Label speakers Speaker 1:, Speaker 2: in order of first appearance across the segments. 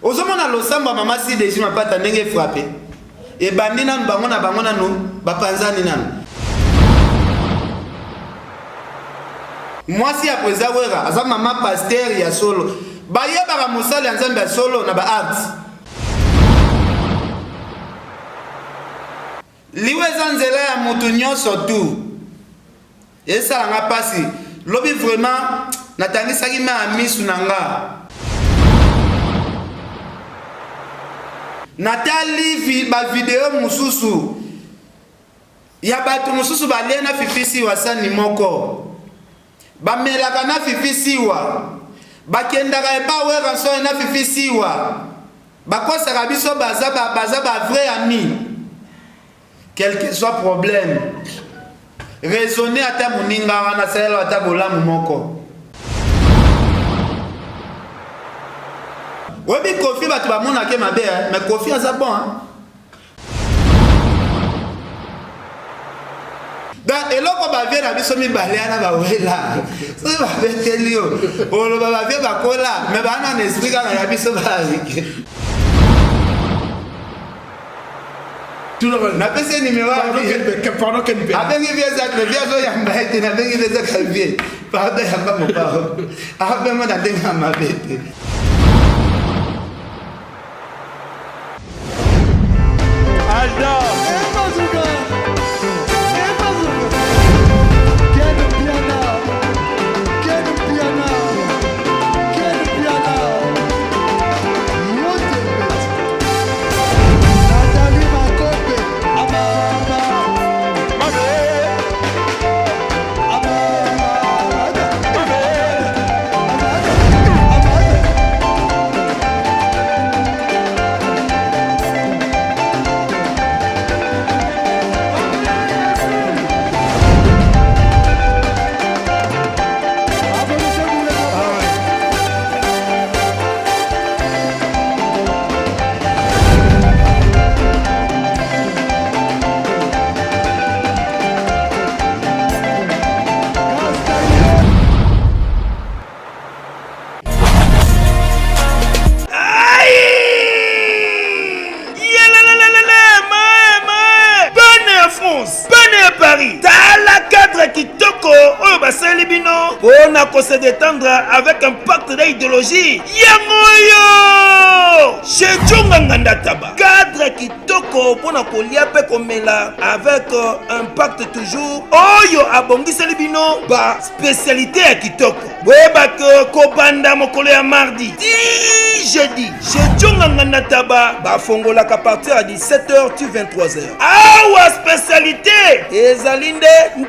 Speaker 1: ozomona losamba mama si deji mapata ndenge frappé et bandi nanu bango nanu bapanzani nanu mwasi ya président wera aza mama pasteur ya solo bayebaka mosali ya nzambe ya solo na ba art liwe eza nzela ya mutu nyonso tu esalanga pasi lobi vraiment natangisaki ma ya misu na nga natali bavideo mosusu ya bato mosusu balie na fifisiwa sani moko bamelaka na fifisiwa bakendaka epa wera so na fifisiwa bakosaka biso baza ba vrai ami quel que soit problème raisonner ata moninga wana sala ata bolamu moko webi kofi bato bamonake mabe mais kofi aza bon donc eloko bavie na biso mibale ana bawela soki babeteli yo oloba bavie bakola mais bana na esprit kaka ya biso barike napesi nimero abengi vie ezakle vie azoyamba ete nabengi vie ezaka vie pardon yamba mopao abengo na ndenge ya mabe te
Speaker 2: pour se détendre avec un pacte d'idéologie. Yangoyo! Chez Djonganganda Taba. Cadre kitoko pour na koliape komela avec un pacte toujours. Oyo abongi selibino ba spécialité ya kitoko. Weba que kobanda mokolo ya mardi. Jeudi. Chez Djonganganda Taba ba fongola ka partir à 17h tu 23h. Awa spécialité ezalinde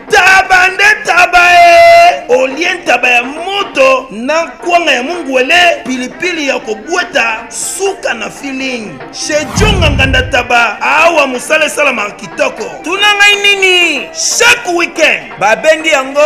Speaker 2: tabande tabae. Olien tabaya moto na kwanga ya mungwele pilipili ya kobweta suka na feeling chez Djonganganda Taba awa musale salama kitoko tunanga nini chaque weekend babengi yango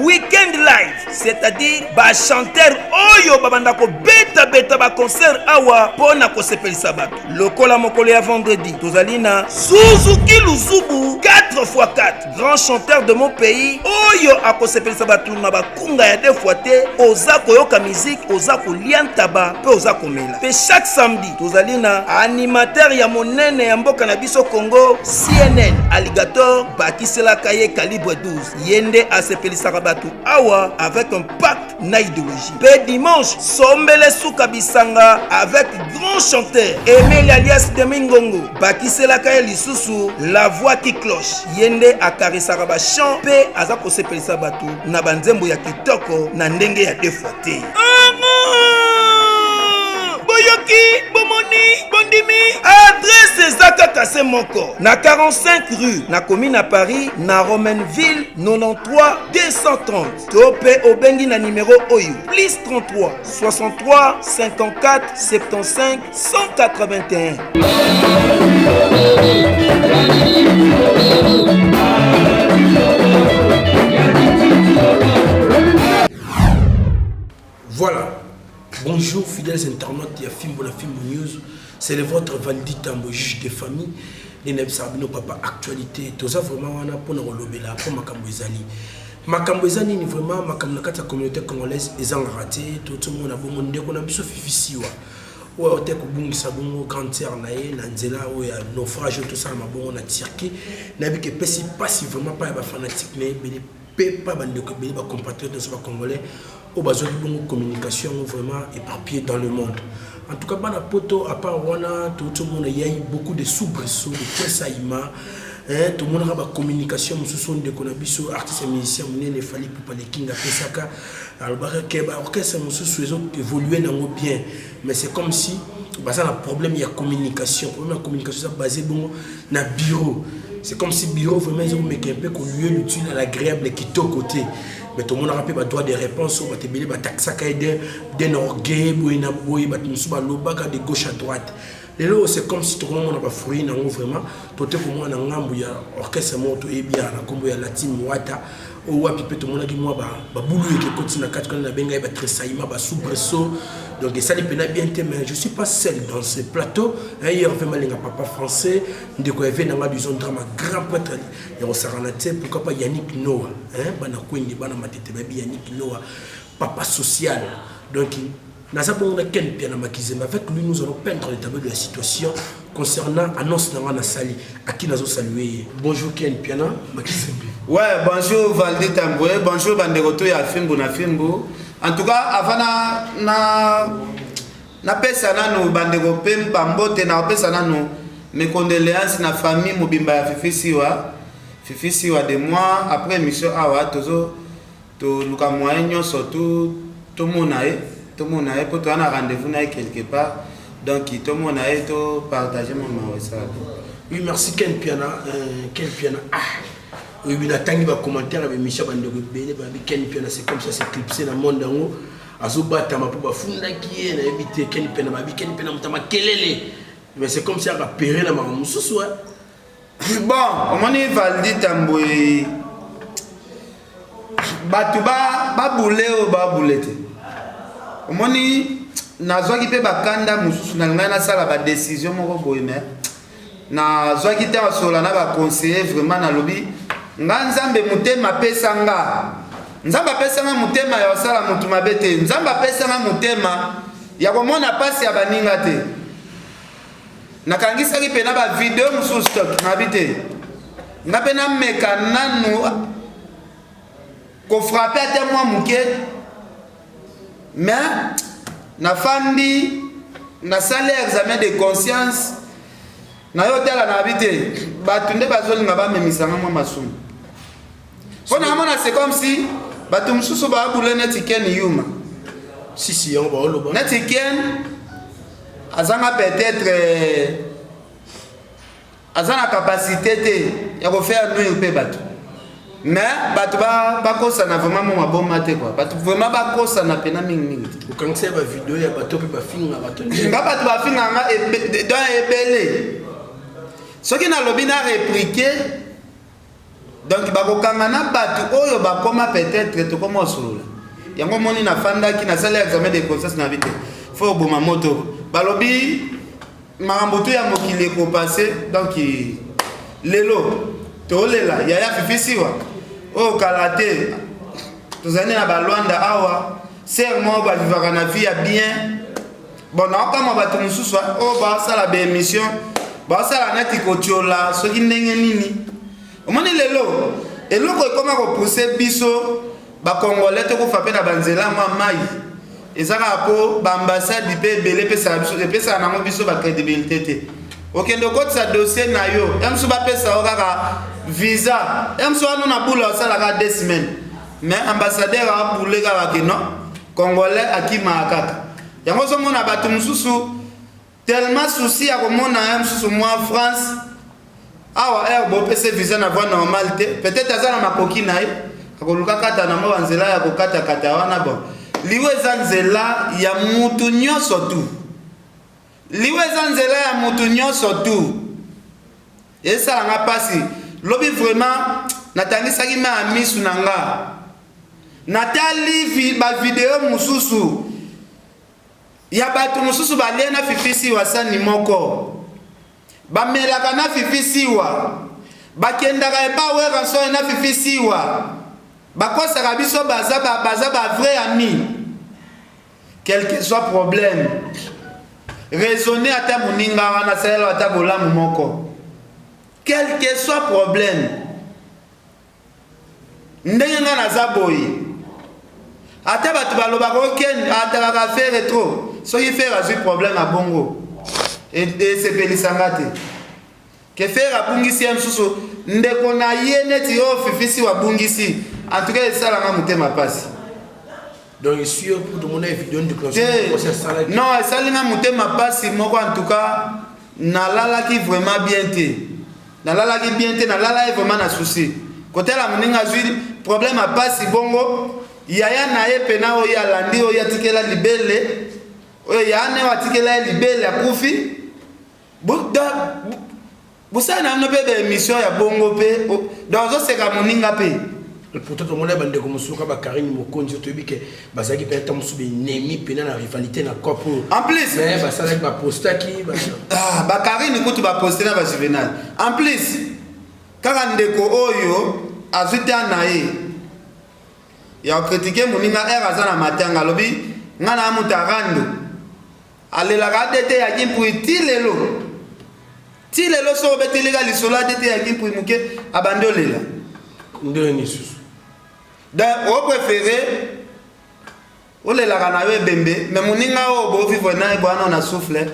Speaker 2: weekend live c'est-à-dire ba chanteur oyo babanda ko beta ba concert awa pona ko sepelisa bato lokola mokolo ya vendredi tozalina Suzuki Luzubu 4x4 grand chanteur de mon pays oyo akosepelisa bato na bakunga ya deux fois te oza koyoka musique oza kolia ntaba pe oza komela pe chaque samedi tozalina animateur ya monene ya mboka na biso Congo CNN Alligator bakiselaka ye calibre 12 yende asepelisaka bato awa avec un pacte na idéologie pe dimanche sombele suka bisanga avec grand chanteur Emile alias Demingongo bakiselaka ye lisusu la voix qui cloche yende akarisaka ba chant pe aza kosepelisa bato na banzembo ya kitoko na ndenge ya deux fois te boyoki bomoni bondimi adresse ezaka kase moko na 45 rue na commune à Paris na Romainville 93 230 to pe obengi na numéro oyo plus 33 63 54 75 181.
Speaker 3: Voilà. Bonjour fidèles internautes de Fimbo la Fimbo News. C'est le votre Valdi Tambo, juge de famille. Les Nebsabino Papa actualité. Tout ça vraiment on a pour nous relever là pour Makambouezani. Makambouezani ni vraiment Makambouezani communauté congolaise ils ont raté. Tout le monde a beau monde qu'on a besoin fifisiwa. oyo te kobungisa bongo grande sœur na ye na nzela oyo ya naufrage tosalama bongo na Turquie nayebi ke epesi mpasi vraiment pa ya bafanatique na ebele mpe pa bandeko ebele bacompatriote nyonso bacongolais oyo bazwaki bongo communication vraiment éparpillée dans le monde. En tout cas bana poto à part wana tout le monde il y a eu beaucoup de soubresauts de tressaillements. Tout le monde a une communication, nous de Konabiso, artistes et musiciens, il fallait pour les King à Pesaka. Alors, l'orchestre, nous ont évolué bien. Mais c'est comme si, il y a un problème de communication. Le problème de communication, c'est basé sur le bureau. C'est comme si le bureau, vraiment, ils ont mis un peu qu'on lieu l'utile à l'agréable qui est au côté. Mais tout le monde a rappelé droit de réponse, il y a des orgueils, de gauche à droite. Et là, c'est comme si tout le monde a fruit vraiment. Tout le monde a un orchestre moto et bien la combo ya latine wata. Ou à pipe tout le monde a dit moi boulou et qui continue à quatre quand on a benga et très saïma soubresaut. Donc ça dépend bien mais je suis pas seul dans ce plateau. Hier vraiment les papa français de quoi avait dans disons drame grand prêtre et on s'arrête pourquoi pas Yannick Noah bana kwindi bana matete baby Yannick Noah papa social. Donc avec lui, nous allons peindre le tableau de la situation concernant l'annonce de Sali. À qui nous allons saluer. Bonjour Ken Piana.
Speaker 1: Ouais, bonjour Valdi Tamboué, bonjour Banderoto et Afimbo na Fimbo. En tout cas, avant na pesa nanu Bandero Pemba Mbote na pesa nanu mes condoléances na famille Mobimba ya Fifi Siwa de moi après mission awa tozo to luka moyen surtout tout mon aïe. Tout le monde a pour toi un rendez-vous quelque part, donc tout le monde a été partagé mon message.
Speaker 3: Oui, merci Ken Piana. Ken Piana. Oui, il a tangi va commentaire avec Michel Bandego Bele, Ken Piana, c'est comme ça, c'est clipsé dans le monde en haut. Azobata ma pour funda qui est, na éviter Ken Piana, Ken Piana mutama kelele. Mais c'est comme ça, il a péré dans ma moussou.
Speaker 1: Bon, on est Valdi Tamboué. Batuba, baboulé ou baboulete. Moni nazwaki pe bakanda mususu na ngana sala ba décision moko boyeme na zwaki te asola na ba conseiller vraiment na lobi nganzambe mutema pesa nga nzamba pesa nga mutema ya sala mutu mabete nzamba pesa nga mutema ya komona pasi ya baninga te nakangisa ki pe na ba video mususu stock na bite ngape na meka nanu ko frapper ate moi muke. Mais na fandi na salé examen de conscience na yotel na habité batunde bazoli ngaba memisanga mwa masumu. Pona mona c'est comme si batum susu ba boule netiken yuma.
Speaker 3: Si on va oloba.
Speaker 1: Netiken azanga peut-être azana capacité te ya ko faire nuit pe batu. Mais batu ba kosa na vraiment mo maboma te quoi. Batu vraiment ba kosa na pena mingi.
Speaker 3: Quand c'est ba vidéo ya batu pe ba finga batu.
Speaker 1: Nga batu ba finga nga dans ebele. Ce qui na lobi na répliquer donc ba ko kangana batu oyo ba koma peut-être to comme osolola. Yango moni na fanda ki na sala examen de conscience na vite. Faut boma moto. Ba lobi maramboto ya mokile ko passer donc lelo tolela yaya fifisiwa o kalate tozani na balwanda awa serment ba vivaka na vie bien bon na kama batu mususu o ba sala be émission ba sala neti kotiola soki ndenge nini omoni lelo eloko ekoma ko pousser biso ba congolais to ko fraper na banzela mwa mai ezaka po ba ambassade pe belé pesa biso pesa na ngo biso ba crédibilité te. Ok, donc ça dossier na yo, emsu ba pesa okaka visa, emsu anu na bula sala ka 2 semaines. Mais ambassadeur a boule ka ke non, congolais akima akaka. Yango so mona batu mususu tellement souci ya komona emsu moi France. Awa bo pesa visa na voie normalité, peut-être azana makoki na ye, akoluka kata na mo nzela ya kokata kata wana bon. Liwe zanzela ya mutu nyoso tu. Liwe zanzela ya mutu nyoso tu. Et ça nga pasi. Lobi vraiment natangisaki ma misu nanga. Natali ba video mususu. Ya batu mususu balena fifisi wasani moko. Ba melaka na fifisi wa. Ba kendaka eba wera so na fifisi wa. Ba kosa kabiso baza ba vrai ami. Quel que soit problème. raisonner ata moninga wana sala ata bolamu moko quel que soit problème ndenge nga naza boye ata bato balobaka okende atalaka faire trop soki faire azwi problème à bongo esepelisanga te ke faire abungisi ye mosusu ndeko na ye neti oyo fifisi wabungisi en tout cas esalanga motema pasi
Speaker 3: donc sûr pour demander évident de cloche
Speaker 1: non esalinga motema pasi moko en tout cas nalalaki vraiment bien te nalalaki bien te nalala vraiment na souci kotela moninga azwi problème à pasi bongo yaya na ye pena oyo alandi oyo atikela libele oyo yane watikela libele akufi busana namno pe be émission ya bongo pe dans oseka moninga pe
Speaker 3: pourtant tout le monde bande comme souka ba Karine Mokonzi to bike bazaki pe ta musu be ennemi pena na rivalité na coupe
Speaker 1: en plus
Speaker 3: mais basala ba postaki
Speaker 1: ba Karine kutu ba poster na ba Juvenal en plus kaka ndeko oyo azuta na ye ya critiquer moninga eraza na matanga lobi ngana mutarando alela ga dete ya kimpu tilelo so betelega lisola dete ya kimpu muke abandolela
Speaker 3: ndeni susu
Speaker 1: da o préféré olela kana we bembe mais moninga o bo vivre na bwana na souffle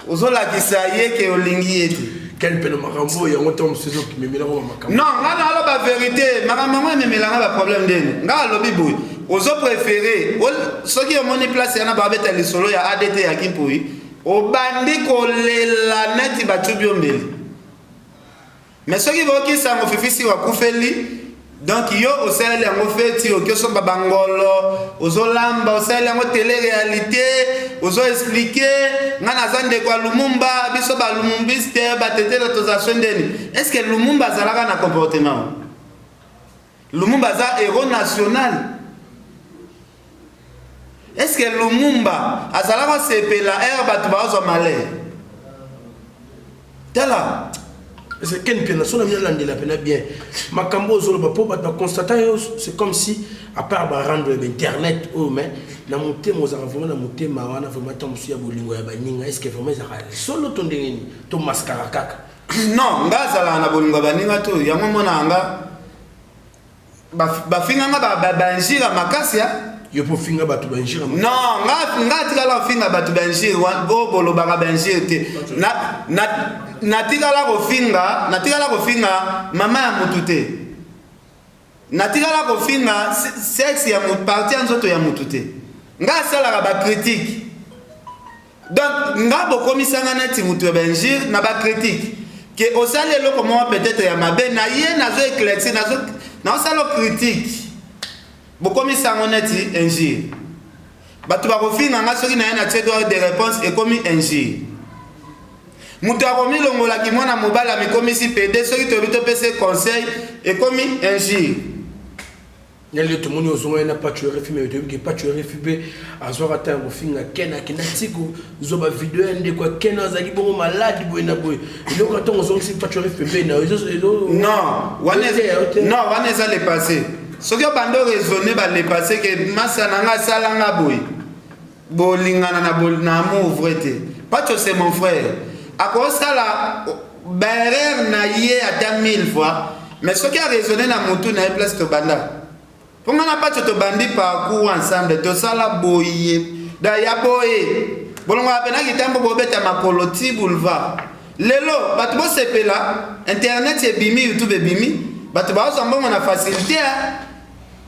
Speaker 1: ozola kisaye ke olingi ete
Speaker 3: quel peine makambo ya ngoto msezo kimemela ko makambo
Speaker 1: non ngana alo ba vérité makambo mo memela nga ba problème deni nga lobi boy ozo préféré soki omoni place yana ba beta lisolo ya ADT ya Kimpui obandi kolela neti batubi ombeli mais soki boki sango fifisi wa kufeli donc yo osala yango feti okeso babangolo ozolamba osala yango télé réalité ozo expliquer ngana zande kwa Lumumba biso ba lumumbiste batete la tozation deni est-ce que Lumumba zalaka na comportement Lumumba za héros national est-ce que Lumumba azalaka sepela batu bazo malais tala
Speaker 3: c'est quelle peine son ami la peine bien makambo zolo ba po ba constater c'est comme si à part ba rendre internet oh mais na motema ozaka vraiment na motema wana vraiment tant musu ya bolingo ya baninga est-ce que vraiment ça solo to ndengeni to mascara kaka
Speaker 1: non ngazala na bolingo baninga to yango mona nga ba finga nga ba njira makasia
Speaker 3: yo po finga batu ba njira
Speaker 1: non nga tikala finga batu ba njira go bolo ba njira te natikala ko finga mama ya mutu te natikala ko finga sexe ya parti nzoto ya mutu te nga salaka ba critique donc nga bokomisanga neti mutu ya benjir na ba critique ke osali eloko moko peut-être ya mabe na ye nazo éclaircir na osalo critique bokomisango neti injure bato bakofinga nga soki na ye na tie droit de réponse ekomi injure mutu akomilongolaki mwana mobali amikomisi pede soki toyebi topesa conseil ekomi injure
Speaker 3: nyali to moni ozonga na patuere filme to bi patuere filme azwaka ta kofinga kena kena tiko zoba video ende kwa kena azaki bongo malade boy na boy iloko tongo zonga si patuere filme na
Speaker 1: non wana eza le passé soki obando raisonner ba le passé que masa nanga salanga boy bolingana na amour vrai te Pacho c'est mon frère akosala barrière na ye ata 1000 fois mais soki a raisonner na mutu na place to banda Ponga na Pacho to bandi parcours ensemble to sala boye da ya boye bolongo apena kitambo bobeta makolo ti boulevard lelo batu bo sepela internet e bimi YouTube e bimi batu ba osambongo na facilité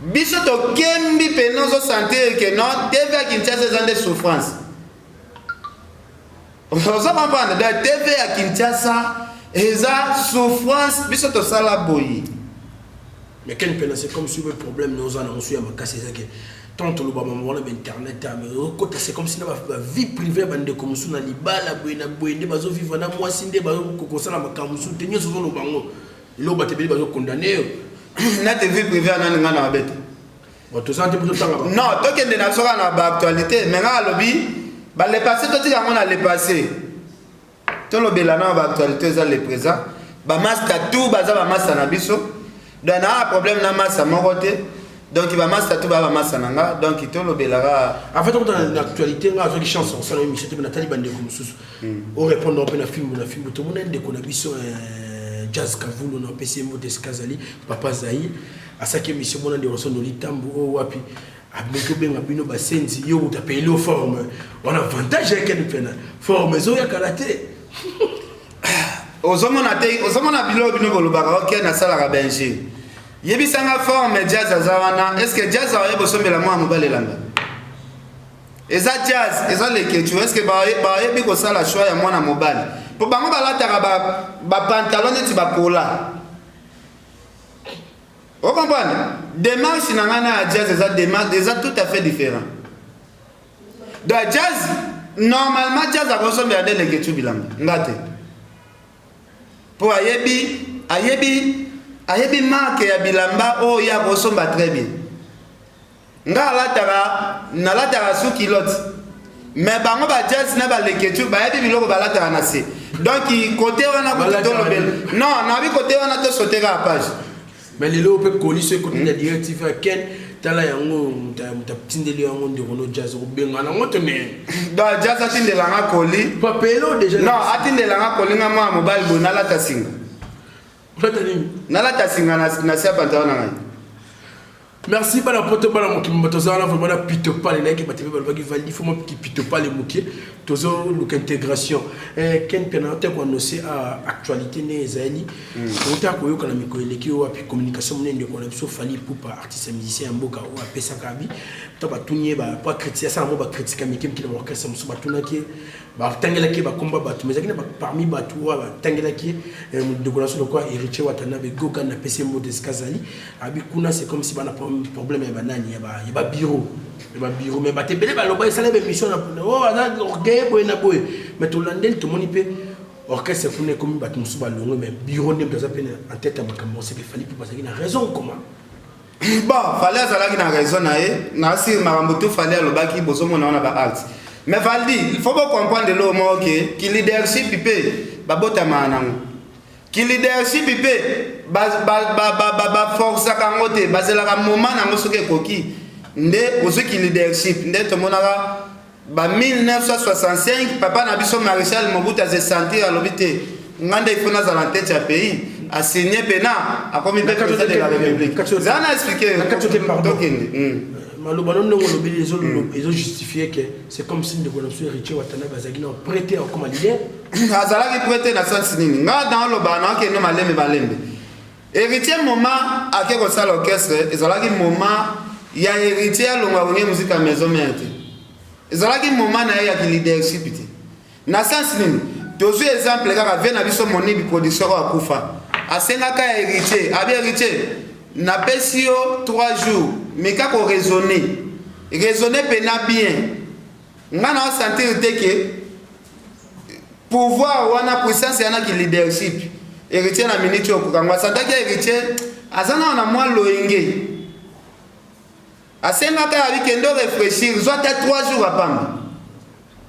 Speaker 1: biso to kembi penozo santé que non TV à Kinshasa zande souffrance on va comprendre da TV à Kinshasa eza souffrance biso to sala boye.
Speaker 3: Mais quel peine, c'est comme si le problème nous en a reçu à ma casse, c'est que tant que le maman internet, c'est comme si la vie privée bande comme ça na libala boina boine bazo vivre na moi sinde bazo kokosa na makamusu tenyo sozo no bango lo batebe bazo condamner
Speaker 1: na te vie privée na nga na bête
Speaker 3: bon tout ça te pour tanga
Speaker 1: non to kende na soka na ba actualité mais nga lobi ba le passé to tika ngona le passé to lo bela na ba actualité za le présent ba master tout baza ba master na biso. Donc, un problème na massa morote donc ba master tout ba master nanga donc to lobelara
Speaker 3: en fait on dans l'actualité nga avec chanson ça émission de Nathalie Bande comme sous au répondre un peu na film tout le monde de connexion jazz kavulo na PCMO de Skazali papa Zaï à chaque émission on a des ressons de litambo wapi abeko benga bino basenzi yo utapeli au forme on a avantage avec une pena forme zo ya karaté
Speaker 1: ozomona bilo bino bolobaka OK na sala ka benji yebisanga forme jazz azawana est-ce que jazz aye bosombela mwa mobalelanga eza jazz eza leketu est-ce que ba yebi ko sala choix ya mwana mobali po bango balataka ba pantalon neti bakola vous comprenez démarche nangana jazz eza démarche eza tout à fait différent donc jazz normalement jazz akosombela de leketu bilanga ngate po ayebi marque ya bilamba o ya kosomba très bien nga nalataka sous kilote mais bango ba jazz na ba leketu ba yebi biloko balataka na se donc côté wana ko to lobel non na bi côté wana to sauter la page
Speaker 3: mais les lots peut coller ce côté la directive à ken tala yango mutaptindeli yango nderono jazz obenga na ngoto ne
Speaker 1: donc jazz atindela nga koli
Speaker 3: papelo déjà
Speaker 1: non atindela nga koli nga mwa mobile bonala tasinga nalata singa na sia pantalon na ngai
Speaker 3: merci bana poto bana mokimba tozana vraiment na pito pale na ki batebe balobaki validi faut mo ki pito pale mokie tozo look intégration ken penante ko annoncer à actualité ne ezali ota ko yoka na mikoeleki o api communication munende ko na biso fali pupa artiste musicien mboka o apesa kabi to batunye ba pa critiquer ça mo ba critiquer mikim ki na orchestre musu batunaki ba tangela ki ba komba batu mais akina parmi batu wa tangela ki de relation de quoi héritier watana be goga na PCMO de Skazali abi kuna c'est comme si bana problème ya banani ya ba bureau mais ba tebele ba loba esala be mission na o ana orgueil boy na boy mais to landel to moni pe orchestre fune comme batu musu ba longo mais bureau ne doza peine en tête makambo c'est fallait pour parce qu'il a raison comment
Speaker 1: bon fallait azala ki na raison na e na si makambo to fallait lobaki bozomo na ba art mais Valdi il faut pas comprendre le mot OK qui leadership pipé ba botama nango qui leadership pipé ba force kangote bazela ka moment nango soke koki nde ozo qui leadership nde to monaka ba 1965 papa na biso Maréchal Mobutu a se sentir à l'obité ngande il faut na za tête ya pays a signé pena a commis président de la République ça n'a expliqué
Speaker 3: Maloba non lobi ils ont justifié que c'est comme si de connaissance héritier watana bazaki na prêter comme leader
Speaker 1: azala ki prêter na sens nini nga dans loba na ke no malembe balembe héritier moment ake ko sala orchestre ezala ki moment ya héritier longa bonye musique à maison mère ezala ki moment na ya ki leadership ti na sens nini tozu exemple kaka vient na biso moni bi production wa kufa asenga ka héritier abi héritier na pesio 3 jours mais quand on raisonner pena bien nga na sentir que pouvoir wana puissance yana ki leadership héritier na minute okukangwa santaki héritier azana na mwa loenge asenga ka abikendo réfléchir soit 3 jours apamba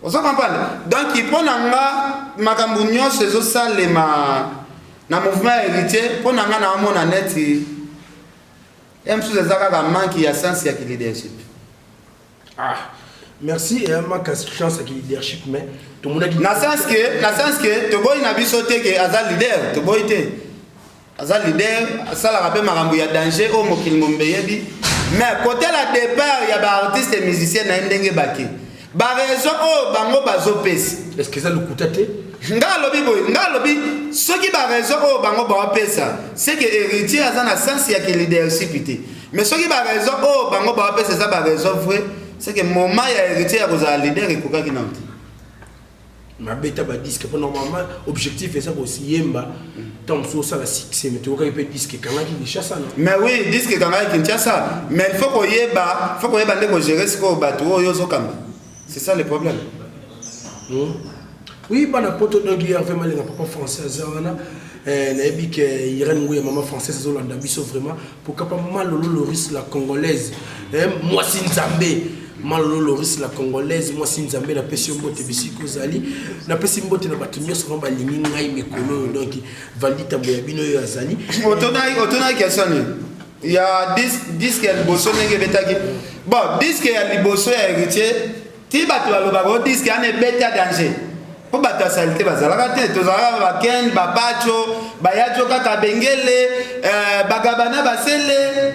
Speaker 1: on s'en comprendre donc il prend nga makambu nyonso ezo salema na mouvement héritier pour nga na mona net M. Zazaka a manqué à sens à leadership.
Speaker 3: Ah, merci et ma chance à leadership mais tout le monde a dit.
Speaker 1: Na sens que to boy na bisoté que azal leader, to boy te. Azal leader, ça la rappelle marambu ya danger au mokil mombeyebi. Mais côté la départ il y a ba artiste et musicien na ndenge baki. Ba raison oh bango bazopesi.
Speaker 3: Est-ce que ça le coûtait?
Speaker 1: Ngalobi ceux qui ba raison oh bango ba pesa c'est que héritier azana sens ya que leadership ité mais ceux qui ba raison oh bango ba pesa ça ba raison vrai c'est que moment ya héritier ya koza leader ekoka ki nanti
Speaker 3: ma beta ba disque pour normalement objectif est ça aussi yemba tant so ça la succès mais tu vois qu'il disque quand il chasse non
Speaker 1: mais oui disque quand il ça mais il faut qu'on yeba ndeko gérer ce ko bato yo zo kamba c'est ça le problème.
Speaker 3: Oui, bah la pote donc il y a vraiment les papa français Zana naebi que Irène Ngouya maman française Zolanda biso vraiment pour capable malolo Loris la congolaise moi Sinzambe malolo Loris la congolaise moi Sinzambe la pesi mbote bisiko zali na pesi mbote na bato nyonso ba lingi ngai mekolo donc Valdi Tambo ya bino yo azali
Speaker 1: otona question Il y a disque ya liboso ndenge betaki. Bon, disque ya liboso ya héritier, ti bato balobaka disque ane beta danger. Po bato ya salite bazalaka te, tozalaka baken, bapacho, bayacho kaka bengele, bagabana basele.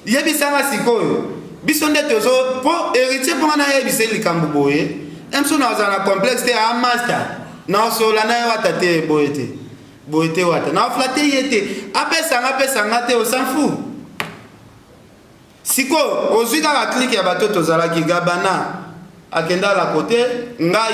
Speaker 1: Yebisanga sikoyo. Biso nde tozo po héritier po na yebise likambo boye. Emso na ozana complexe te a master. Na sola na wata te boyete. Boyete wata. Na flate yete. Apesanga te on s'en fout. Siko ozika ka clique ya bato tozalaki gabana. Akenda la côté ngai.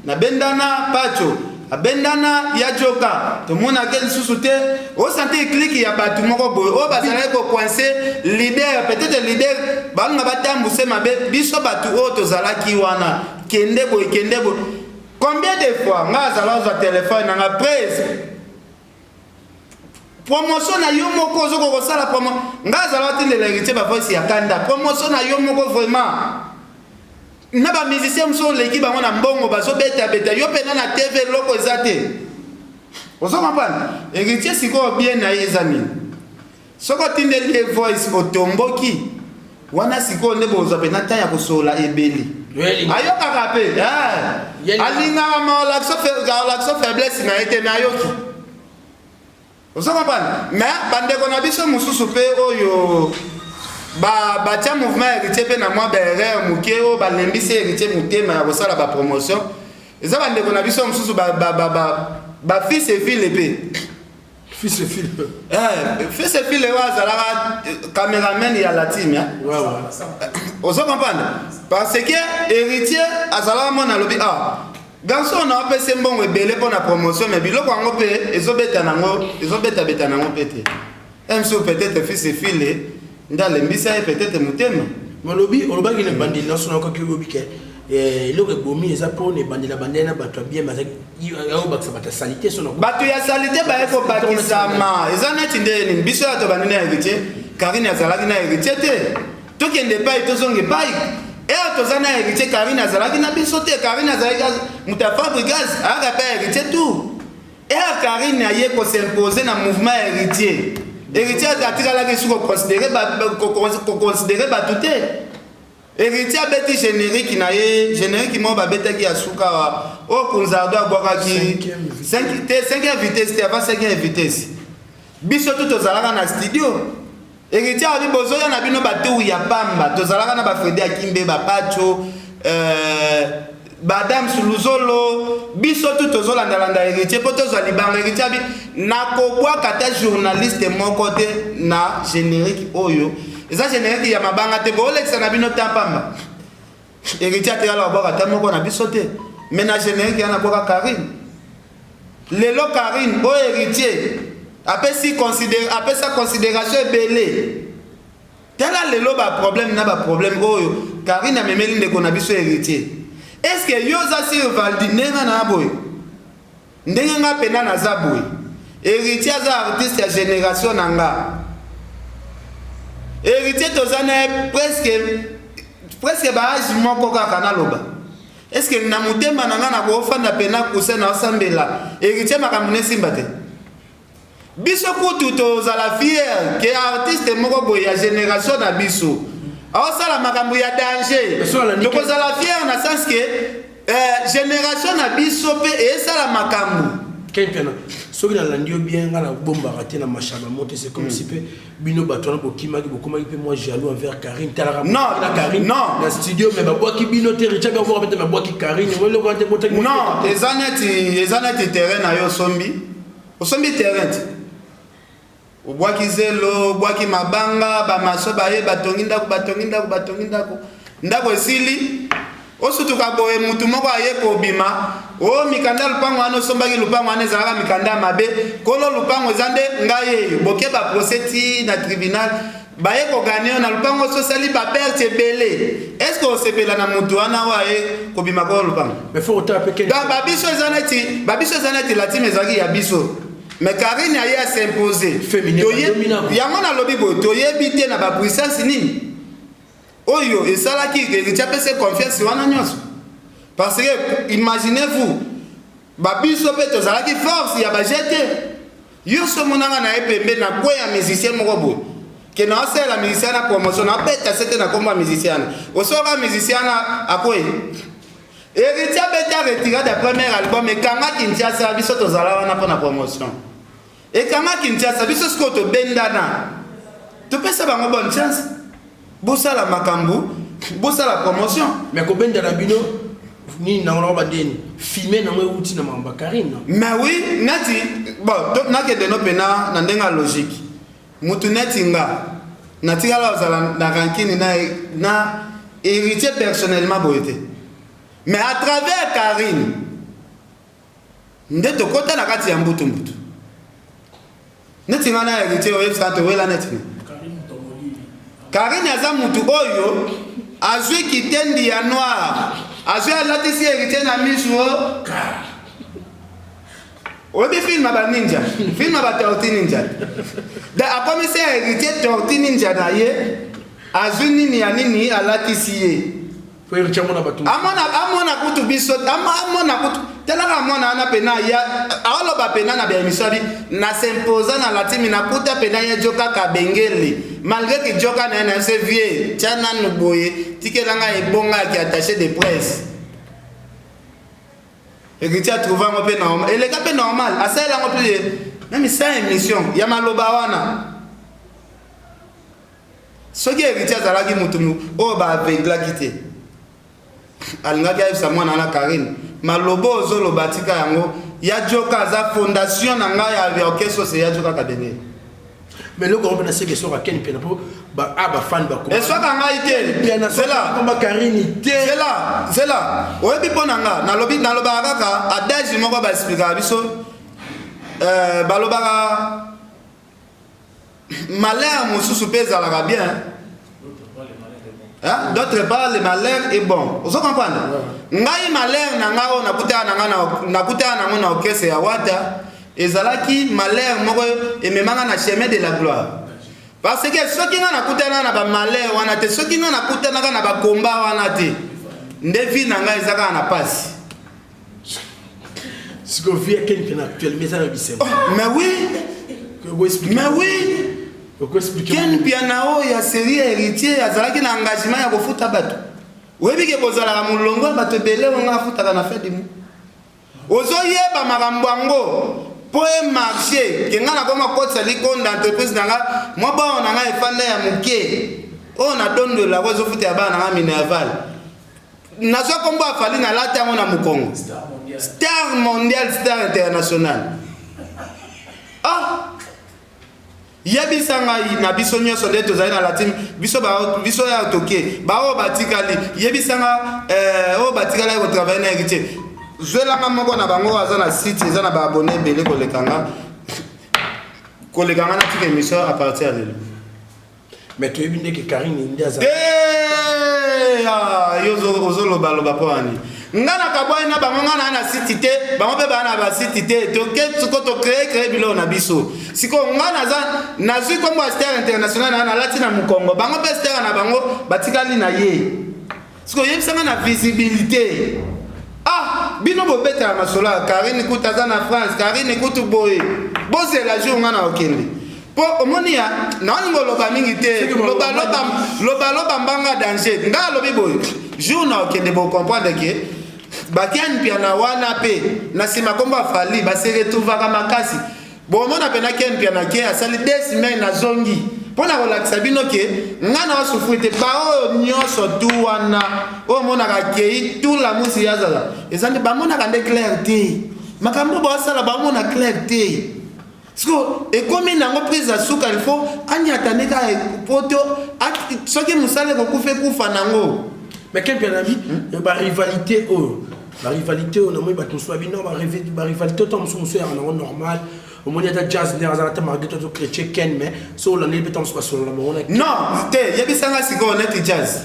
Speaker 1: Na bendana pacho. Abendana ya joka. To mona quel sous-souté. O santé clique ya bato moko boy. O bazala ko coincer leader peut-être leader ba nga batambuse mabe biso bato o tozalaki wana. Kende boy. Combien de fois nga zala za téléphone nga prise promotion na yo moko zoko ko sala promo nga zala tinde l'héritier ba voice ya kanda promotion na yo moko vraiment na ba musicien mso l'équipe ba na mbongo bazo beta yo pena na TV loko ezate ozo comprendre héritier siko bien na ezami soko tinde le voice otomboki wana siko nde bozo pena ta ya kosola ebeli ayo kaka pe alinga ma l'action faiblesse na été na yoki ozo comprendre mais bandeko na biso mususu pe oyo ba tia mouvement héritier pe na moi berere muke o ba lembisi héritier mutema ya kosala ba promotion eza bandeko na biso mususu ba fils et fille pe
Speaker 3: fils et fille
Speaker 1: fils et fille wa zala cameraman ya la team ya ozo comprendre parce que héritier azala mona lobi garçon na pese mbongo ebele pour la promotion mais biloko ngo pe ezobeta nango pete emso peut-être fils et fille ndale mbisa peut-être mutema
Speaker 3: malobi olobaki ne bandi na sona ko kilobi ke eloko bomi eza pour ne bandi na bandena bato bien mais yo baksa bata salité sona
Speaker 1: bato ya salité ba eko bakisama eza neti ndeni biso ya to bandena héritier Karine azalaki na héritier te to kende pai to zonge pai tozana héritier Karine azalaki na biso te Karine azalaki mutafabre gaz aga pa héritier tout Karine aye ko s'imposer na mouvement héritier atikala ki suko considérer batute héritier abeti générique na ye générique mo babetaki ya suka o kunzardo abwakaki 5e vitesse te avant 5e vitesse biso tout tozalaka na studio héritier abi bozoya na bino batu ya pamba tozalaka na ba Fredi Akimbe ba Pacho Badam Suluzolo biso tout tozolandalanda héritier po tozwa libanga héritier abi nakobwa kata journaliste moko te na générique oyo eza générique ya mabanga te bo lexa na bino tampamba héritier te ala obwa kata moko na biso te mais na générique ya na boka Karine lelo Karine o héritier apesi considération ebele tela lelo ba problème na ba problème oyo Karine amemeli ndeko na biso héritier. Est-ce que yoza sur Valdi nenga na boy ndenge nga pena na za boy héritier za artiste ya génération nanga héritier tozana presque ba âge moko kaka na loba est-ce que na mutema nanga na ko fanda pena kusa na sambela héritier makamune simba te biso kutu tozala fier que artiste moko boy ya génération na biso sala makambo ya danger tokozala fier na sens que génération na biso pe esala makambo
Speaker 3: kempena soki na landi bien ngala bomba raté na machaba monter c'est comme si pe bino batona bokimaki bokomaki pe moi jaloux envers Karine talaka
Speaker 1: non
Speaker 3: Karine
Speaker 1: non
Speaker 3: na studio mais babwaki bino te richa ba voir peut être babwaki Karine wele ko ante monter
Speaker 1: non ezaneti terrain na yo osombi terrain obwaki zelo obwaki mabanga bamaso baye batongi ndako ndako esili osutuka boye mutu moko aye kobima mikanda lupango wana osombaki lupango wana ezalaka mikanda mabe kolo lupango eza nde ngai boke baprocès na tribunal baye kogane na lupango ososali baperte ebele est-ce que osepela na mutu wana oyo aye kobima kolo lupango babiso eza neti latime ezalaki ya biso mais Karine aye à s'imposer yango na lobi boye toyebi te na bapuissance nini oyo esalaki héritier apesa confiance wana nyonso parce que imaginez-vous babiso pe tozalaki force ya bajete yo so monanga na ye pembe na kwe ya musicien moko boye que na c'est la musicien na promotion na beta c'était na comme musicien osoka musicien à quoi héritier beta retiré de premier album et kanga Kinshasa biso tozala wana pour la promotion et kanga Kinshasa biso sko to bendana tu peux ça bango bonne chance bossa la makambu bossa la promotion
Speaker 3: mais ko bendana bino ni na on va dire filmer na moi outil na mamba Karine
Speaker 1: mais oui nati bon donc na ke de no pena na ndenga logique mutu neti nga natika la ozala na rankini na héritier personnellement boyete mais à travers Karine nde to kota na kati ya mbutu mbutu neti nga na héritier oyo sato wela neti Karine aza mutu oyo azwi kitendi ya noir azwi alatisi héritier na misu obi film aba ninja film aba torti ninja da akomisi héritier torti ninja na ye azwi nini ya nini alatisi ye
Speaker 3: po héritier mona batu
Speaker 1: amona kutu biso amona kutu telaka amona ana pena ya aloba pena na bemisho bi na s'imposa na latimi na kuta pena ye joka kabengele malgré que joka na se vie tiana nuboye tikelanga ebonga ki attaché de presse héritier trouvé un peu normal et les gars peu normal à ça là on peut même ça émission ya maloba wana soki héritier azalaki mutumu o ba avegla kité alingaki ayebisa mwana na Karine malobo ozoloba tika yango ya joka za fondation na ngai ya orchestre c'est ya joka kabengele
Speaker 3: mais le groupe na seke sora ken pena po ba aba fan ba ko
Speaker 1: et soit quand ngai te c'est là
Speaker 3: comme Karine te
Speaker 1: c'est là oyebi pona nga na lobi na loba kaka adage moko ba expliquer biso balobaka malheur mosusu pesa la bien hein d'autre part le malheur est bon vous comprenez ngai malheur na ngao nakutana na orchestre ya wata ezalaki malheur moko ememanga na chemin de la gloire parce que soki nga nakutana na ba malheur wana te soki nga nakutana na ba combat wana te ndevi na ngai ezaka na passe
Speaker 3: ce que vit quelqu'un actuellement ça va
Speaker 1: mais oui mais oui Ken pianao ya série héritier azalaki na engagement ya kofuta bato webi ke bozala mulongo bato belé nga futa na fait dimu ozoyeba makambo yango po e marché kenga na koma kotsa liko d'entreprise nanga mo ba na nga efanda ya muke o na dondo la ko zofuta ya bana nga Minerval na so kombo afali na lata ngo na mukongo star mondial star international yebisanga na biso nyonso nde tozali na latine biso ya toke bao batikali yebisanga o batikala ko travailler na héritier zwelanga moko na bango aza na site eza na ba abonné belé kolekanga na tika émission à partir de là
Speaker 3: mais tu ebinde que Karine ndiaza
Speaker 1: yo ozoloba loba po ani ngana kaboy na bango ngana na site te bango pe bana ba site te to ke tuko to créer bilo na biso siko ngana za na zui comme star international na latina mukongo bango pe star na bango batikali na ye siko yebisanga na visibilité bino bobeta masola Karine kutaza na France Karine kutu boy bose la jour ngana okende po omonia na ngo loba mingi te loba mbanga danger nga lobi boy jour na okende bo comprendre que bakiani piana wana pe na sima kombo afali basere tuvaka makasi bomona pena ken piana ke asali des semaines na zongi pona relaxa bino ke ngana osufrite bao nyoso tu wana o mona ka kei tout la musi yazala ezandi bamona ka de clarté makambo ba sala bamona clarté sko e komi nango prise asuka il faut anya taneka poto soki musale ko kufe kufa nango
Speaker 3: mais quel bien ami ba rivalité la rivalité on a moi ba tout soit bien ba rivalité tom son soeur en normal au moins il y a jazz ne azala ta marguerite to chrétien ken mais so la ne betom soit sur la
Speaker 1: non te yebisanga siko net jazz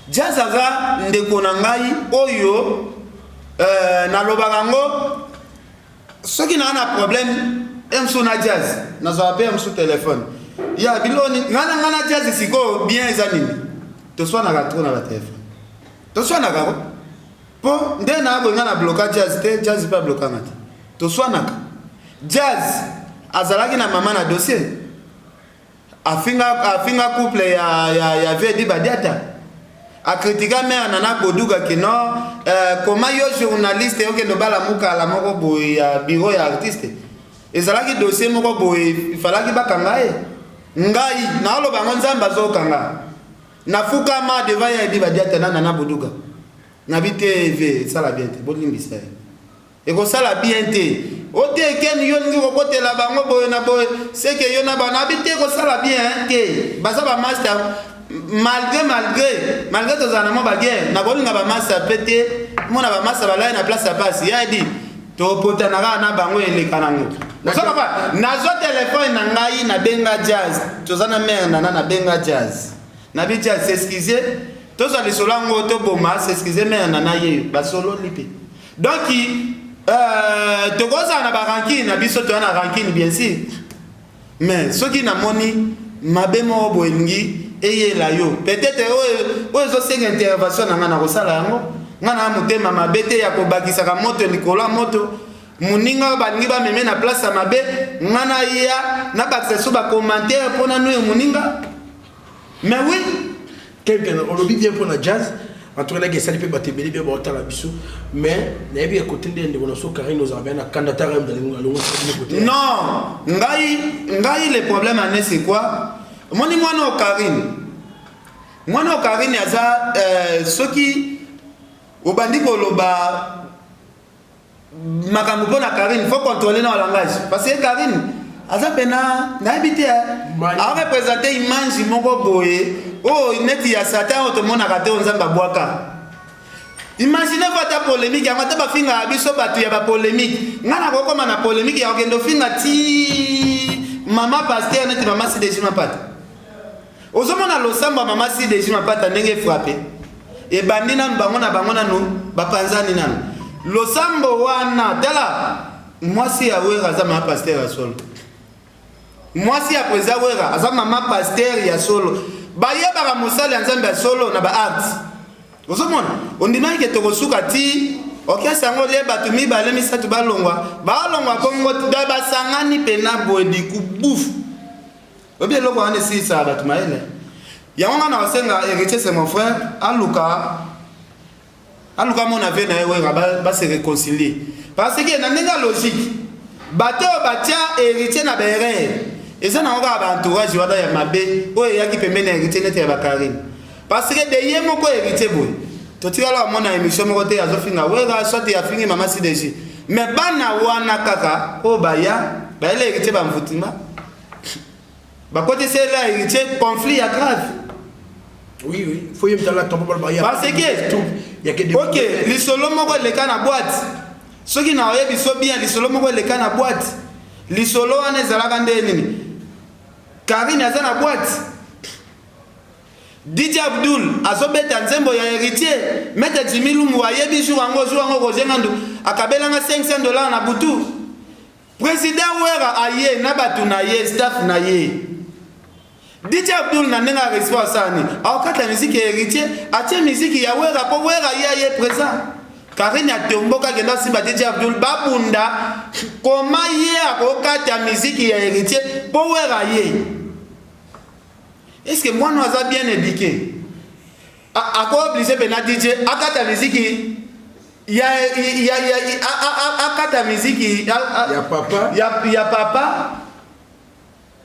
Speaker 1: jazz aza ndeko na ngai oyo na lobarango soki na problème emso na jazz na zo appeler emso téléphone ya biloni ngana jazz siko bien ezanini to soit na trop na téléphone to soit na garo po nde na bo ngana bloquer jazz te jazz pas bloquer ngati to soit na jazz azalaki na mama na dossier afinga couple ya Vedi Badiata a critiqué mère Nana Boduga que non comment yo journaliste yo ke bala muka la moko boy ya bureau ya artiste ezalaki dossier moko boy ifalaki bakanga ngai na lo bango nzamba zo kanga na fukama devant ya Vedi Badiata Nana Boduga na bite sala bien te bolimbisa et ko sala bien te o te ken yo ngi ko kote la bango boy na boy c'est que yo na bana bite ko sala bien te baza ba master malgré to zana mo ba guerre na bolinga ba master pété mona ba master ba la na place à passe ya dit to potana na bango ele kanango na so ba na zo téléphone na ngai na benga jazz to zana mère na benga jazz na bi jazz s'excuser to za le solango to boma s'excuser mère na ye ba solo lipe donc tokoza na baranki na biso to na rankine bien sûr mais ce qui na moni mabemo boengi eyela yo peut-être ozo senga intervention na ngana ko sala yango ngana mutema mabete ya ko bakisa ka moto likola moto muninga balingi ba meme na place ya mabe ngana ya na bakisa so ba commentaire pona no muninga mais oui
Speaker 3: quelqu'un on le dit bien pour la jazz. En tout cas, ça peut battre bien pour la biso, mais il y a bien côté de l'évolution car nous avons un candidat dans le côté.
Speaker 1: Non, ngai le problème en c'est quoi? Moi no Karine. Moi no Karine yaza ceux qui au bandi koloba makambo pona Karine, faut contrôler dans le langage parce que Karine aza pena na habité a représenter image moko boye. Oh, neti ya Satan otomona kate onzamba bwaka. Imaginez votre polémique, ya mata ba finga biso batu ya ba polémique. Ngana ko koma na polémique ya okendo finga ti mama pasteur neti mama si deji mapata. Ozomona losamba mama si deji mapata ndenge frappé. E bandina bango na no ba panzani nana. Losambo wana tala mwasi ya wera za mama pasteur ya solo. Mwasi ya preza wera aza mama pasteur ya solo. Baye baka musali nzambe solo na ba art ozomona ondima ke tokosuka ti okesa ngo le batu mi bale misatu balongwa kongo da basangani pena boedi kubufu obie loko ane si sa batu maele yango na osenga héritier c'est mon frère aluka mona vena ewe ba se réconcilier parce que na ndinga logique bato batia héritier na bere et ça n'a pas entourage wada ya mabe oyo yaki pembeni héritier nete ya bakarine parce que de ye moko héritier boy to tikala mona émission moko te azofinga wera soit ya fingi mama CDG mais bana wana kaka o baya le héritier ba mvutima ba côté c'est là héritier conflit ya grave
Speaker 3: oui faut y mettre la tombe ba ya
Speaker 1: parce que
Speaker 3: y a que des
Speaker 1: OK li solo moko le kana boîte ceux qui na oyebi so bien li solo moko le kana boîte li solo ane zalaka ndeni Karine aza na boîte DJ Abdul azobeta nzembo ya héritier Maître Jimmy Lumbu ayebi jour ango Roger Ngandu akabelanga $500 na butu président wera aye na batu na ye staff na ye DJ Abdul na nenga respect sani akata musique héritier atie musique ya wera po wera ye présent Karine atomboka kenda simba DJ Abdul babunda koma ye akokata musique ya héritier po wera ye. Est-ce que moi nous avons bien éduqué? À quoi obligé Bena DJ akata musique ya akata musique
Speaker 3: ya papa
Speaker 1: ya papa.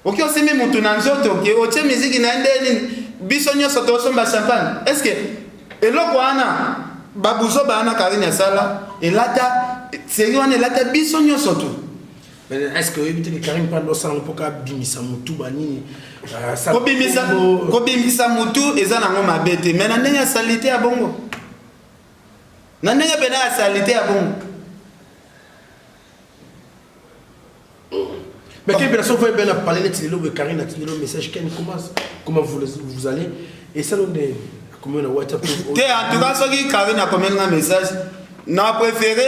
Speaker 1: OK osemi mutu na nzoto ke oche musique na ndeni biso nyoso to somba champagne. Est-ce que eloko wana babuzo bana Karine sala elata seri wana elata biso nyoso to.
Speaker 3: Est-ce que éviter que Karine prenne le salon pour bimisa mutu banini
Speaker 1: kobimisa mutu eza nango mabete mais na ndenge ya salite ya bongo na ndenge pena ya salite ya bongo
Speaker 3: mais quelle personne vous bien parler de Karine a tiré le message comment vous allez et ça on est comment on a WhatsApp
Speaker 1: en tout cas ce qui Karine a comme un message n'a préféré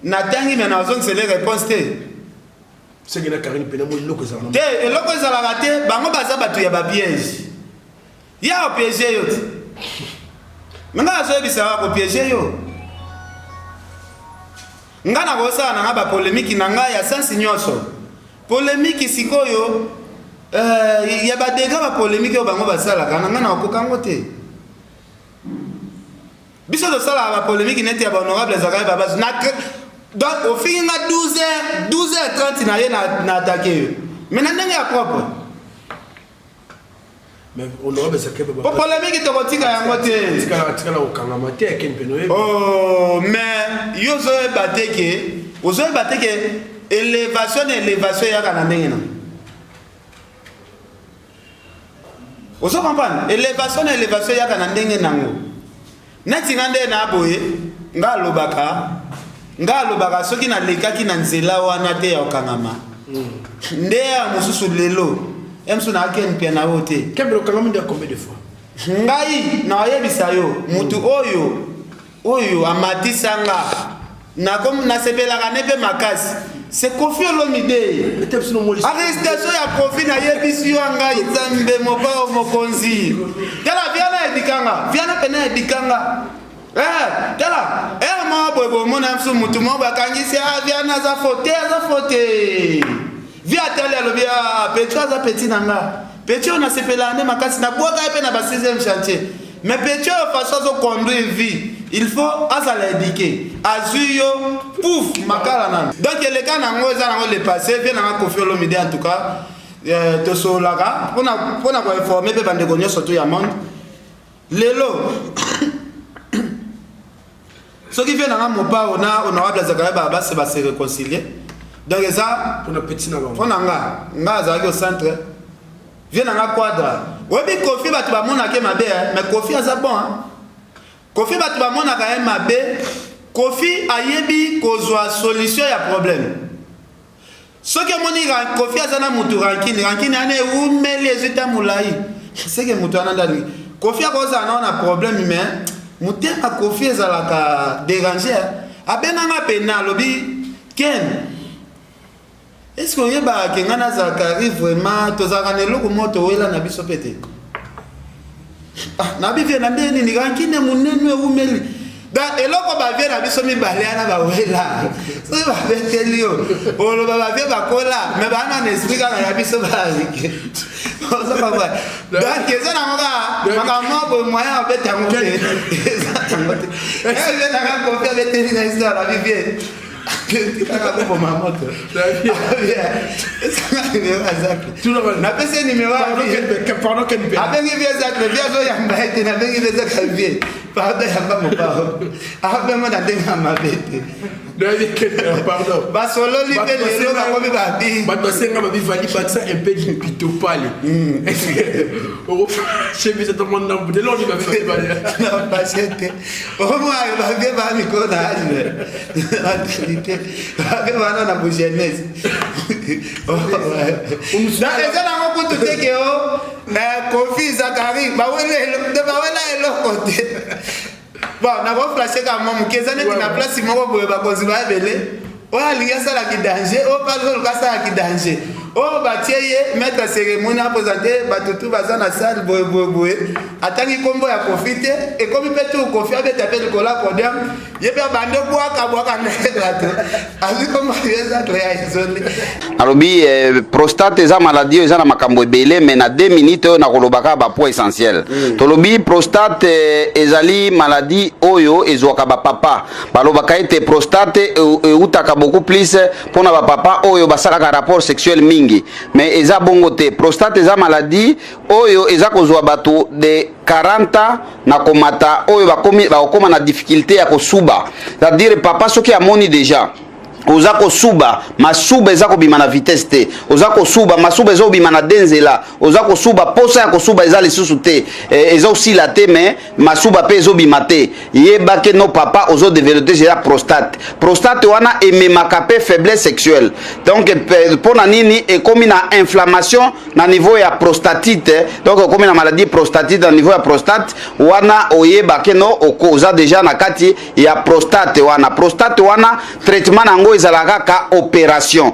Speaker 1: na tangi mais na zone c'est les réponses
Speaker 3: c'est que la Karine Penamo est loco ça.
Speaker 1: Et loco ça la raté, bango baza batu ya ba piège. Ya o piège yo. Nga zo bisa ko piège yo. Nga na kosa na ba polémique na nga ya sans nyonso. Polémique sikoyo y a des dégâts polémiques au bango basala kana ngana okokango te biso de sala la polémique n'était pas honorable Zakaria Baba donc au fin na 12h30 na ye na attaquer mais na ndenge ya propre
Speaker 3: mais honorable Zakaria Baba
Speaker 1: polémique to kotika yango te
Speaker 3: tikala okangama te ken peno
Speaker 1: oh mais yo zo bateke élévation ya kana ndenge na ozo comprendre élévation ya kana ndenge nango neti ngande na boye ngalobaka soki na lekaki na nzela wana te ya okangama nde ya mosusu lelo emso na ken pe na wote
Speaker 3: kembelo kangama ndia combien de fois
Speaker 1: ngai na yebisa yo mutu oyo amatisanga na sepelaka ne pe makasi c'est Koffi Olomide arrestation ya Koffi na yebisi yo ngai nzambe mobao mokonzi tala viana pena edikanga tala ma bobo mona mso mutu mo bakangisi viana za fote via tele lo via Petro za petit nanga Petro na sepela ne makasi na boka pe na ba 6e chantier mais Petro façon de conduire vie il faut azala éduquer azuyo pouf makala nan donc les cas nango za nango le passé vient na Koffi Olomide en tout cas to solaka pona ko informer pe bande gonyo surtout ya monde lelo ce qui vient na mopa ona honorable Zakaria Baba se va se réconcilier donc ça
Speaker 3: pour na petit na
Speaker 1: on nga za au centre vient na quadra webi Koffi batu ba mona ke mabe mais Koffi aza bon Koffi batu ba mona ka mabe Koffi ayebi kozwa solution ya problème ce que moni Koffi azana mutu rankini ane umeli ezita mulai c'est que mutu anandali Koffi akoza na problème mais mutu a Koffi ezalaka déranger abenanga pena lobi ken est-ce que yeba kengana Zakaria vraiment tozaka neloko moto wela na biso pete na bivie na ndeni ni rankine munene umeli da eloko ba vie na biso mi baleana ba wela so ba beteli yo olo ba vie ba kola me ba na explica na biso ba like so ba ba da keza na maka mo moya beta mo te exactement e na ka Koffi beteli na histoire la vivie kaka ko ma moto la vie na pese numéro
Speaker 3: pardon ken pe
Speaker 1: abengi vie exactement vie zo ya mbaite na bengi vie exactement vie pardon ya ba mo pa abemo na denga mabete pardon basolo lipe lelo ba ko ba bi
Speaker 3: bato senga ba vivali batsa un peu de pito pale chez vous tout le monde dans de l'ordre va faire
Speaker 1: non pas c'était au moins ba vie ba mi ko na activité ba na bu jeunesse na ezana ngo kutu teke o na Koffi Zakaria ba wela elo kote bon na ba flasher ka mamu kezane na place moko boye ba kozi ba belé o alinga sala ki danger o pas le ka sala ki danger o ba tieye mettre cérémonie a présenter ba tutu baza na salle boye atangi kombo ya profiter et comme petu Koffi a taper le cola podium yebe bande boaka na rato azi comme yeza clair zone
Speaker 4: alobi prostate eza maladie eza na makambo ebele mais na 2 minutes na kolobaka ba point essentiel tolobi prostate ezali maladie oyo ezwaka ba papa balobaka ete prostate eutaka beaucoup plus pona ba papa oyo basalaka rapport sexuel mingi mais eza bongo te prostate eza maladie oyo eza kozwa bato de 40 na komata oyo bakoma na difficulté ya kosuba c'est-à-dire papa soki amoni déjà oza kosuba masuba eza kobima na vitesse te oza kosuba masuba eza kobima na denzela oza kosuba posa ya kosuba eza lisusu te eza osila te mais masuba pe ezobima te yeba ke no papa ozo développer déjà prostate wana ememaka pe faiblesse sexuelle donc pona nini ekomi na inflammation na niveau ya prostatite donc ekomi na maladie prostatite na niveau ya prostate wana oyeba ke no oza déjà na kati ya prostate wana traitement nango ezalaka ka opération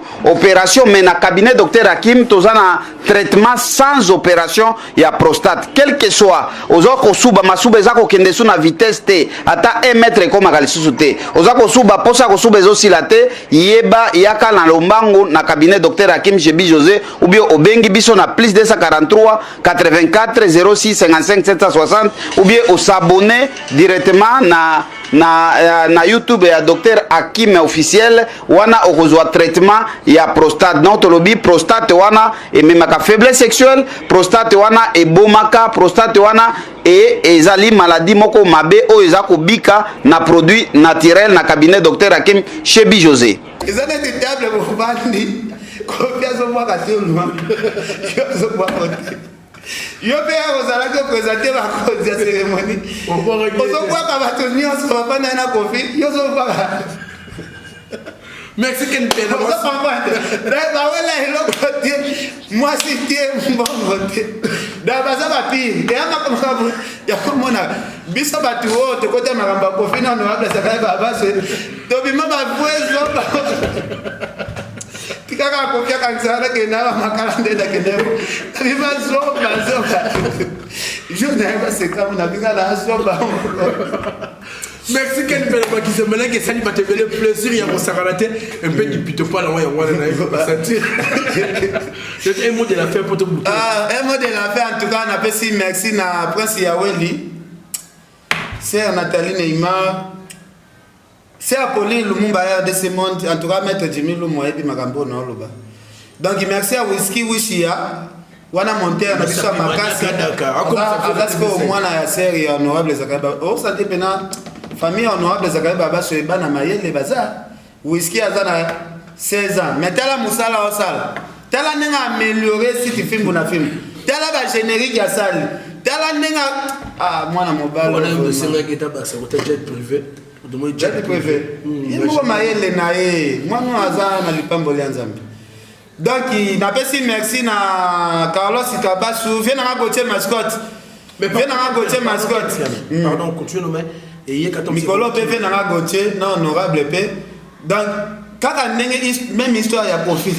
Speaker 4: mais na cabinet docteur Hakim tozana traitement sans opération ya prostate quel que soit ozo ko suba masuba ezako kende su na vitesse te ata 1 mètre ko makali te ozako suba posa ko suba ezosila te yeba yaka na lombango na cabinet docteur Hakim Shebi José ou bien obengi biso na plus 243 84 06 55 760 ou bien au s'abonner directement na YouTube ya docteur Hakim officiel wana okozwa traitement ya prostate donc tolobi prostate wana ememaka faiblesse sexuelle prostate wana ebomaka prostate wana ezali maladie moko mabe o ezako bika na produit naturel na cabinet docteur Hakim Shebi José
Speaker 1: ezana de table pour bandi confiance moi ka tolwa yo zo yo pe ozalaki présenter la cause ya cérémonie ozokwaka bato nyonso bafanda na kofi yo zokwaka
Speaker 3: Mexicain pena
Speaker 1: bawela eloko te mwasi te mbongo te da baza bapire eyamakamakabu ya komona biso bato oyo tekota makambo ya kofi na honorable Zakaria Babaswe tobima bavwezo tikaka kopia kansara kena makala ndenda kenemo biba zoba je n'ai pas ce comme na binga la zoba
Speaker 3: Mexicain pena qui se mêle que ça lui va te faire plaisir ya kosakalaté un peu du pito pas la wa na va sentir c'est un mot de la fin pour te boucler
Speaker 1: un mot de la fin en tout cas on appelle si merci na Prince Yaweli sœur Nathalie Neymar c'est Apolline Lumumba ya de ce monde en tout cas maître Jimmy Lumo ebi makambo na oloba donc merci à Whisky Wishia wana monter na biso makasi parce que mwana ya série honorable Zakaria o santé pena famille honorable Zakaria Babaswe bana mayele baza Whisky azana 16 ans mais tala musala osala tala nenga améliorer si film na film tala ba générique ya salle tala nenga mwana mobile
Speaker 3: on a un série qui est bas jet privé
Speaker 1: jet privé il faut mayele na ye mwana aza na lipambo lya nzambe donc napesi merci na Carlos Kabasu viens na Gauthier mascotte mais viens na Gauthier mascotte
Speaker 3: pardon continue mais et
Speaker 1: Mikolo pe viens na Gauthier non honorable pe donc kaka ndenge même histoire ya profit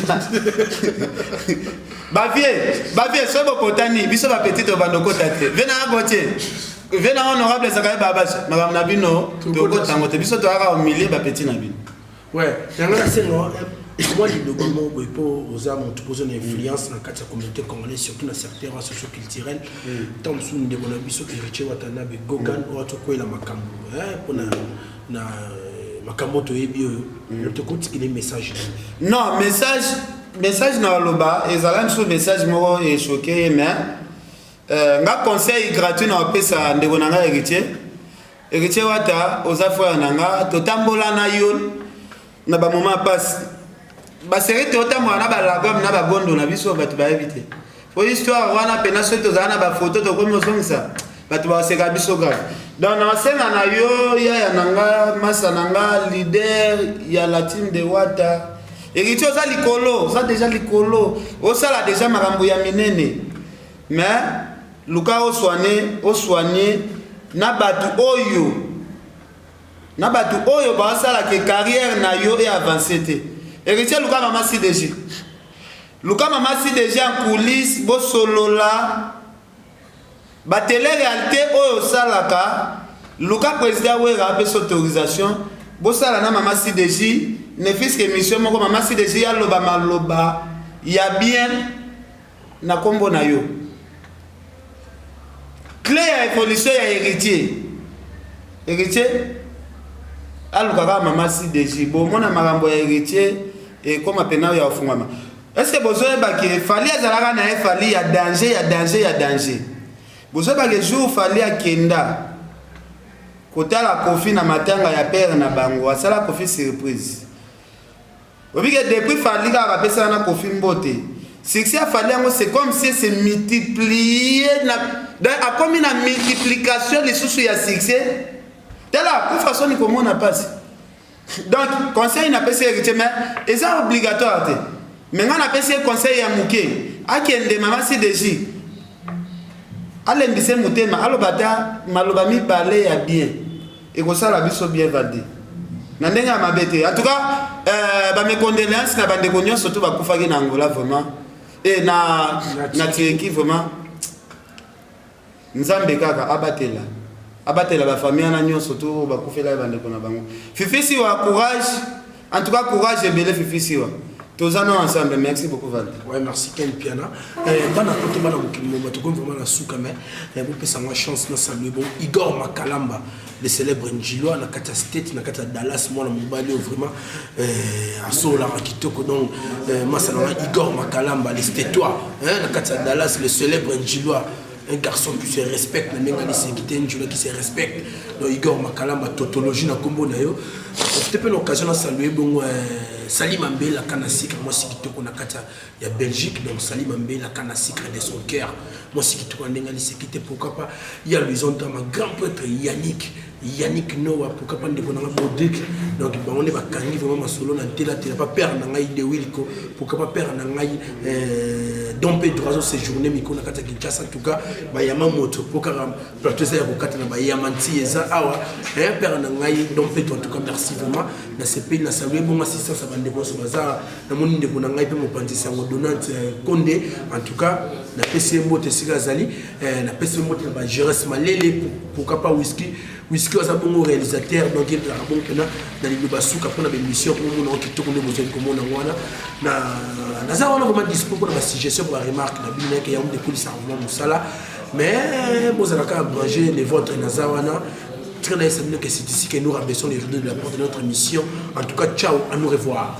Speaker 1: bavie sobo kotani biso ba petit obando kotate viens na Gauthier viens na honorable Zakaria Babaswe makambo na bino tokotango te biso toaka au milieu ba petit na bino
Speaker 3: ouais yanga c'est moi moi le gouvernement pour aux armes ont posé une influence dans la communauté congolaise surtout dans certains races socio-culturels tant sous une démonabisation héritier watanabe gogan ou autre quoi la makambo pour na makambo to ebio le te compte qu'il est message
Speaker 1: non message na loba ezala nso message moko et choqué mais nga conseil gratuit na pesa ndeko na nga héritier wata oza frère na nga totambola na yo na ba moment passe ba série totambola na ba album na ba gondo na biso bato ba éviter pour histoire wana pena soto za na ba photo to comme songsa bato ba seka biso grave donc na senga na yo ya nanga masa nanga leader ya la team de wata héritier oza likolo ça déjà likolo osala déjà makambo ya minene mais luka oswane na batu oyo basala ke carrière na yo et avancé te héritier luka mama CDG en coulisses bo solola ba télé réalité oyo salaka luka président wera pe autorisation bo sala na mama CDG ne fils que émission moko mama CDG ya loba maloba ya bien na kombo na yo clé ya évolution ya héritier alukaka mama CDG bon mona makambo ya héritier et comme apena ya ofungama est-ce que besoin ba ki fali azalaka na fali ya danger besoin ba que jour fali akenda kotala kofi na matanga ya père na bango asala kofi surprise obike depuis fali ka pesa na kofi mbote succès a fallu c'est comme si c'est multiplié a comme une multiplication les sous ya succès telle la façon ni comment on a passé donc conseil n'a pas héritier mais c'est obligatoire mais on a passé conseil ya muke akende mama CDG alendise mutema alobata maloba mi balé ya bien et ko sala biso bien validé na ndenge ya mabe te. En tout cas mes condoléances na bande konyo surtout bakufaki na Angola vraiment et na Turquie vraiment nzambe kaka abatela ba famille na nyo surtout bakufela bande kona bango. Fifisi wa courage, en tout cas courage et belle Fifisi wa. Tous ensemble, merci beaucoup Val.
Speaker 3: Ouais, merci Ken Piana. Bana côté bana mokimo to vraiment la souka mais vous pouvez savoir chance na saluer bon Igor Makalamba, le célèbre Njilwa na kata state na kata Dallas moi na mobali vraiment asola kitoko donc masala Igor Makalamba le stétois na kata Dallas le célèbre Njilwa. Un garçon qui se respecte, un gars qui se respecte. Donc Igor Makalamba, tautologie na combo na yo. C'était pas l'occasion de saluer bon Salim Ambé la canne à sucre. Moi c'est qui te connais il y a Belgique donc Salim Ambé la canne à sucre de son cœur. Moi c'est qui te connais pourquoi pas. Il y a l'horizon de ma grand prêtre Yannick Noah pourquoi pas ndeko na Bodic donc on est ba kangi vraiment solo na tela pas perdre na ngai de Wilco pourquoi pas perdre na ngai Dom Pedro séjourner miko na kata Kinshasa en tout cas ba yama moto pourquoi plateau ça ya kokata na ba yamanti eza awa perdre na ngai Dom Pedro en tout cas merci vraiment na ce pays na saluer bon assistance à bande bosso baza na moni ndeko na ngai pe mo pandisa ngo Donat Condé en tout cas na PC moto sika zali na PC moto ba Jerez Malele pourquoi pas Whisky was a bon réalisateur donc il a bon pena dans les basuka pour la mission pour mon qui tourne besoin comme on wana na za wana vraiment dispo pour la suggestion pour la remarque na bina que y a un des coulisses vraiment musala mais bon ça va brancher les vôtres na za wana très bien c'est que c'est ici que nous rabaissons les jours de la porte de notre mission en tout cas ciao à nous revoir.